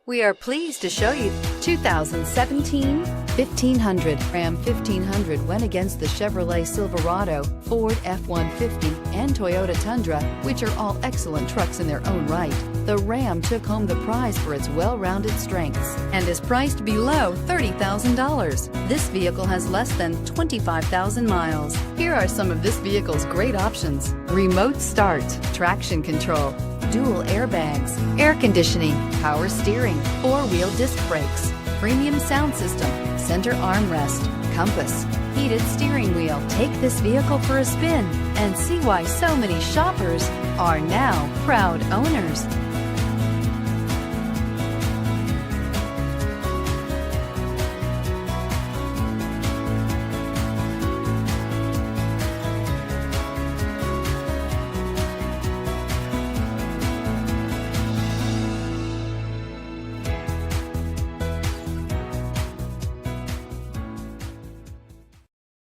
We are pleased to show you 2017 1500. Ram 1500 went against the Chevrolet Silverado, Ford F-150, and Toyota Tundra, which are all excellent trucks in their own right. The Ram took home the prize for its well-rounded strengths and is priced below $30,000. This vehicle has less than 25,000 miles. Here are some of this vehicle's great options: remote start, traction control, dual airbags, air conditioning, power steering, four-wheel disc brakes, premium sound system, center armrest, compass, heated steering wheel. Take this vehicle for a spin and see why so many shoppers are now proud owners.